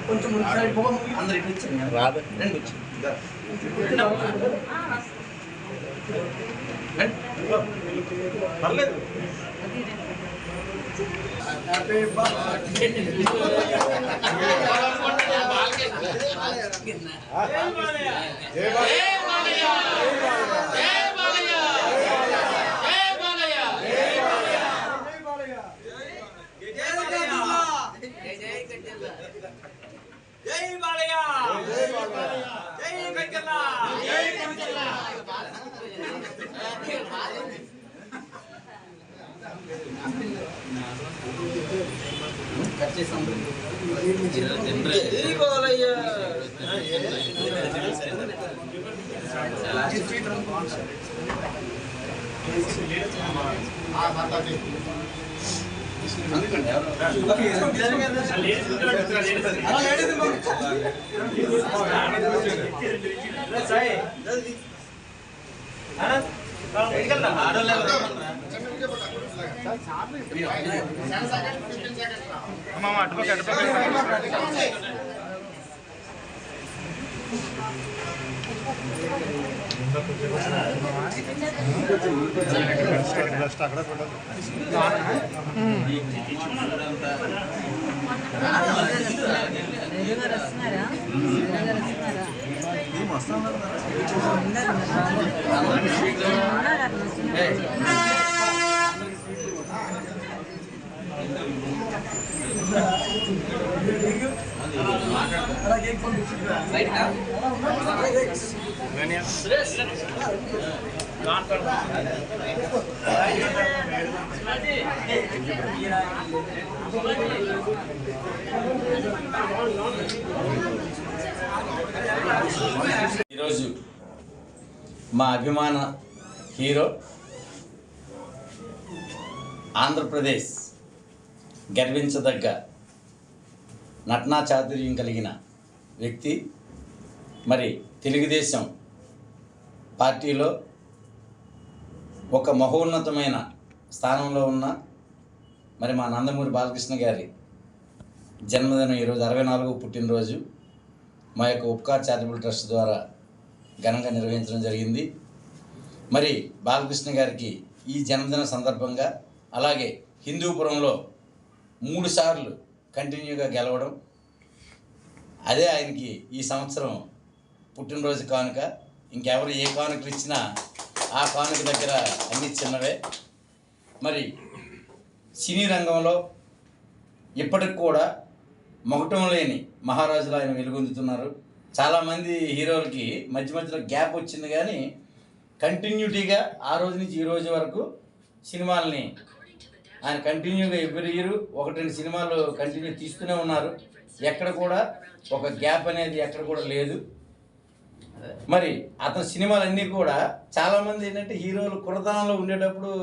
కొంచెం అందరు ఇటు వచ్చాను రాదు రెండు వచ్చాను పర్లేదు. హ్యాపీ బర్త్డే ఈరోజు మా అభిమాన హీరో ఆంధ్రప్రదేశ్ గర్వించదగ్గ నటనా చాతుర్యం కలిగిన వ్యక్తి, మరి తెలుగుదేశం పార్టీలో ఒక మహోన్నతమైన స్థానంలో ఉన్న మరి మా నందమూరి బాలకృష్ణ గారి జన్మదినం ఈరోజు 64వ పుట్టినరోజు మా యొక్క ఉపకార్ చారిటబుల్ ట్రస్ట్ ద్వారా ఘనంగా నిర్వహించడం జరిగింది. మరి బాలకృష్ణ గారికి ఈ జన్మదిన సందర్భంగా అలాగే హిందూపురంలో 3 సార్లు కంటిన్యూగా గెలవడం, అదే ఆయనకి ఈ సంవత్సరం పుట్టినరోజు కానుక. ఇంకెవరు ఏ కానుకలు ఇచ్చినా ఆ కానుక దగ్గర అన్ని చిన్నవే. మరి సినీ రంగంలో ఇప్పటికి కూడా మొగటం లేని మహారాజులు ఆయన వెలుగొందుతున్నారు. చాలామంది హీరోలకి మధ్య మధ్యలో గ్యాప్ వచ్చింది, కానీ కంటిన్యూటీగా ఆ రోజు నుంచి ఈ రోజు వరకు సినిమాలని ఆయన కంటిన్యూగా ఎవ్రీ ఇయర్ 1-2 సినిమాలు కంటిన్యూ తీస్తూనే ఉన్నారు. ఎక్కడ కూడా ఒక గ్యాప్ అనేది ఎక్కడ కూడా లేదు. మరి అతని సినిమాలన్నీ కూడా చాలామంది ఏంటంటే హీరోలు కుర్రతనంలో ఉండేటప్పుడు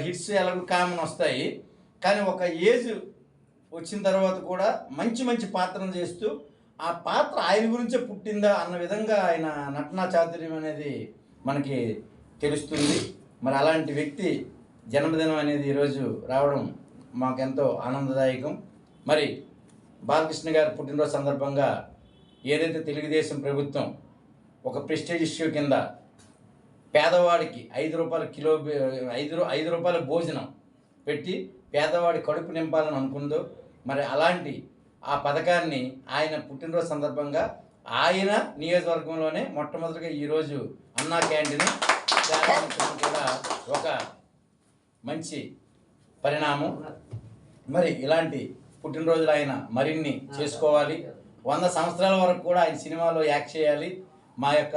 హిట్స్ ఎలాగో కామన్ వస్తాయి, కానీ ఒక ఏజ్ వచ్చిన తర్వాత కూడా మంచి మంచి పాత్రను చేస్తూ ఆ పాత్ర ఆయన గురించే పుట్టిందా అన్న విధంగా ఆయన నటనా చాతుర్యం అనేది మనకి తెలుస్తుంది. మరి అలాంటి వ్యక్తి జన్మదినం అనేది ఈరోజు రావడం మాకెంతో ఆనందదాయకం. మరి బాలకృష్ణ గారి పుట్టినరోజు సందర్భంగా ఏదైతే తెలుగుదేశం ప్రభుత్వం ఒక ప్రెస్టేజ్ ఇష్యూ కింద పేదవాడికి 5 రూపాయల భోజనం పెట్టి పేదవాడి కడుపు నింపాలని అనుకుందో, మరి అలాంటి ఆ పథకాన్ని ఆయన పుట్టినరోజు సందర్భంగా ఆయన నియోజకవర్గంలోనే మొట్టమొదటిగా ఈరోజు అన్నా క్యాంటీన్ కూడా ఒక మంచి పరిణామం. మరి ఇలాంటి పుట్టినరోజులు ఆయన మరిన్ని చేసుకోవాలి. 100 సంవత్సరాల వరకు కూడా ఆయన సినిమాలో యాక్ట్ చేయాలి. మా యొక్క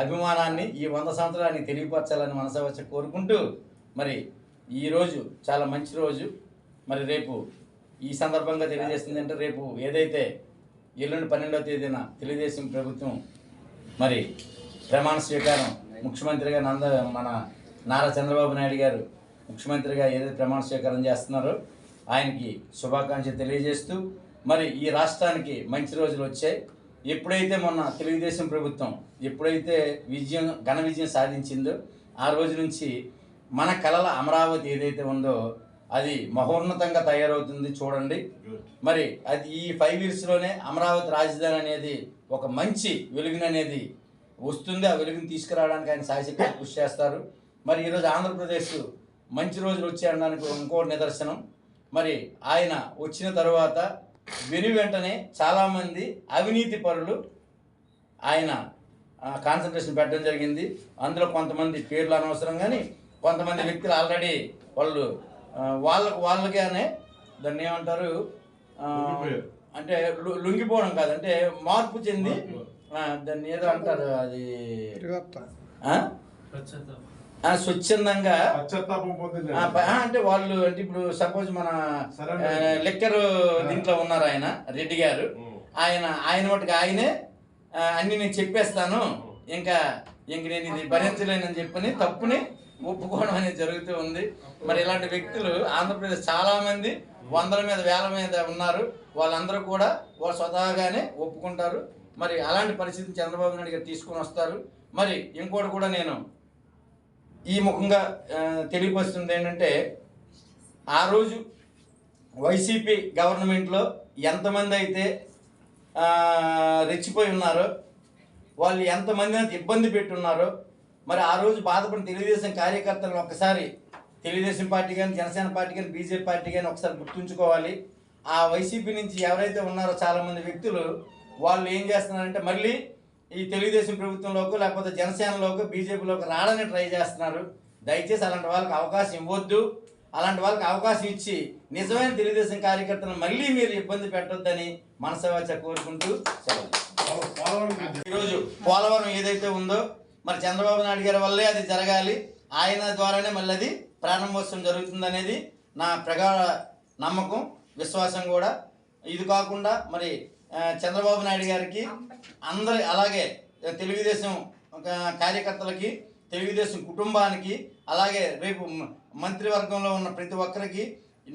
అభిమానాన్ని ఈ 100 సంవత్సరాలని తెలియపరచాలని మనసావచ్చ కోరుకుంటూ, మరి ఈరోజు చాలా మంచి రోజు. మరి రేపు ఈ సందర్భంగా తెలియజేస్తుంది అంటే, రేపు ఏదైతే ఎల్లుండి 12వ తేదీన తెలుగుదేశం ప్రభుత్వం మరి ప్రమాణ స్వీకారం ముఖ్యమంత్రిగా మన నారా చంద్రబాబు నాయుడు గారు ముఖ్యమంత్రిగా ఏదైతే ప్రమాణ స్వీకారం చేస్తున్నారో ఆయనకి శుభాకాంక్షలు తెలియజేస్తూ, మరి ఈ రాష్ట్రానికి మంచి రోజులు వచ్చాయి. ఎప్పుడైతే మొన్న తెలుగుదేశం ప్రభుత్వం ఎప్పుడైతే ఘన విజయం సాధించిందో ఆ రోజు నుంచి మన కలల అమరావతి ఏదైతే ఉందో అది మహోన్నతంగా తయారవుతుంది చూడండి. మరి అది ఈ 5 yearsలోనే అమరావతి రాజధాని అనేది ఒక మంచి వెలుగుననేది వస్తుంది. ఆ వెలుగుని తీసుకురావడానికి ఆయన సాయశక్తిగా కృషి చేస్తారు. మరి ఈరోజు ఆంధ్రప్రదేశ్ మంచి రోజులు వచ్చాయనడానికి ఇంకో నిదర్శనం. మరి ఆయన వచ్చిన తర్వాత వెంటనే చాలామంది అవినీతి పరులు ఆయన కాన్సన్ట్రేషన్ పెట్టడం జరిగింది. అందులో కొంతమంది పేర్లు అనవసరం, కానీ కొంతమంది వ్యక్తులు ఆల్రెడీ వాళ్ళగానే దాన్ని ఏమంటారు అంటే లొంగిపోవడం కాదు, అంటే మార్పు చెంది దాన్ని ఏదో అంటారు, అది స్వచ్ఛందంగా అంటే వాళ్ళు అంటే ఇప్పుడు సపోజ్ మన లెక్కర్ దీంట్లో ఉన్నారు ఆయన రెడ్డి గారు, ఆయన మటుకు ఆయనే అన్ని నేను చెప్పేస్తాను, ఇంక నేను ఇది భరించలేనని చెప్పని తప్పుని ఒప్పుకోవడం అనేది జరుగుతూ ఉంది. మరి ఇలాంటి వ్యక్తులు ఆంధ్రప్రదేశ్ చాలామంది 100 మీద 1000 మీద ఉన్నారు. వాళ్ళందరూ కూడా వాళ్ళు స్వతహాగానే ఒప్పుకుంటారు. మరి అలాంటి పరిస్థితిని చంద్రబాబు నాయుడు గారు తీసుకొని వస్తారు. మరి ఇంకోటి కూడా నేను ఈ ముఖంగా తెలియపరుస్తుంది ఏంటంటే, ఆ రోజు వైసీపీ గవర్నమెంట్లో ఎంతమంది అయితే రెచ్చిపోయి ఉన్నారో, వాళ్ళు ఎంతమంది అయితే ఇబ్బంది పెట్టున్నారో, మరి ఆ రోజు బాధపడిన తెలుగుదేశం కార్యకర్తలను ఒక్కసారి తెలుగుదేశం పార్టీ కానీ, జనసేన పార్టీ కానీ, బీజేపీ పార్టీ కానీ ఒకసారి గుర్తుంచుకోవాలి. ఆ వైసీపీ నుంచి ఎవరైతే ఉన్నారో చాలామంది వ్యక్తులు వాళ్ళు ఏం చేస్తున్నారంటే మళ్ళీ ఈ తెలుగుదేశం ప్రభుత్వంలోకి లేకపోతే జనసేనలోకి బీజేపీలోకి రావడానికి ట్రై చేస్తున్నారు. దయచేసి అలాంటి వాళ్ళకి అవకాశం ఇవ్వద్దు. అలాంటి వాళ్ళకి అవకాశం ఇచ్చి నిజమైన తెలుగుదేశం కార్యకర్తలను మళ్ళీ మీరు ఇబ్బంది పెట్టొద్దని మనసావాచ కోరుకుంటూ ఈరోజు పోలవరం ఏదైతే ఉందో మరి చంద్రబాబు నాయుడు గారి వల్లే అది జరగాలి, ఆయన ద్వారానే మళ్ళీ అది ప్రారంభోత్సవం జరుగుతుందనేది నా ప్రగాఢ నమ్మకం, విశ్వాసం కూడా. ఇది కాకుండా మరి చంద్రబాబు నాయుడు గారికి అందరి అలాగే తెలుగుదేశం కార్యకర్తలకి, తెలుగుదేశం కుటుంబానికి, అలాగే రేపు మంత్రివర్గంలో ఉన్న ప్రతి ఒక్కరికి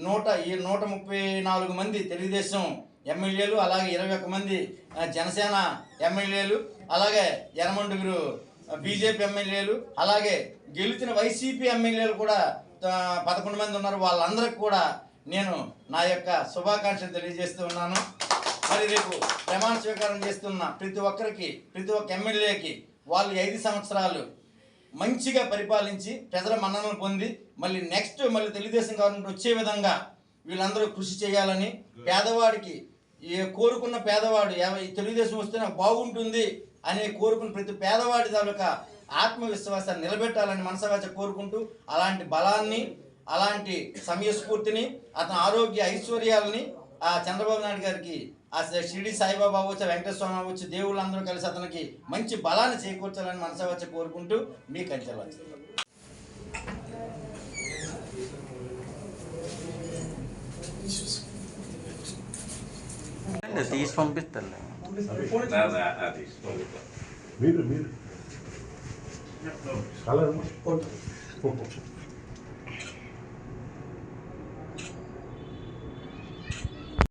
134 మంది తెలుగుదేశం ఎమ్మెల్యేలు, అలాగే 21 మంది జనసేన ఎమ్మెల్యేలు, అలాగే 89 బీజేపీ ఎమ్మెల్యేలు, అలాగే గెలిచిన వైసీపీ ఎమ్మెల్యేలు కూడా 11 మంది ఉన్నారు. వాళ్ళందరికీ కూడా నేను నా యొక్క శుభాకాంక్షలు తెలియజేస్తూ ఉన్నాను. మరి రేపు ప్రమాణ స్వీకారం చేస్తున్న ప్రతి ఒక్కరికి, ప్రతి ఒక్క ఎమ్మెల్యేకి వాళ్ళు 5 సంవత్సరాలు మంచిగా పరిపాలించి ప్రజల మన్ననలు పొంది మళ్ళీ మళ్ళీ తెలుగుదేశం గవర్నమెంట్ వచ్చే విధంగా వీళ్ళందరూ కృషి చేయాలని, పేదవాడికి కోరుకున్న పేదవాడు తెలుగుదేశం వస్తే నాకు బాగుంటుంది అనే కోరుకున్న ప్రతి పేదవాడి తాలూకా ఆత్మవిశ్వాసాన్ని నిలబెట్టాలని మనసావాచ కోరుకుంటూ, అలాంటి బలాన్ని, అలాంటి సమయస్ఫూర్తిని, అతని ఆరోగ్య ఐశ్వర్యాలని ఆ చంద్రబాబు నాయుడు గారికి, ఆ షిరిడి సాయిబాబా అవ్వచ్చు, వెంకటేశ్వర స్వామి అవ్వచ్చు, దేవుళ్ళందరూ కలిసి అతనికి మంచి బలాన్ని చేకూర్చాలని మనసావాచ కోరుకుంటూ మీ కంచెవచ్చు. తీసి పంపిస్తారు మీరు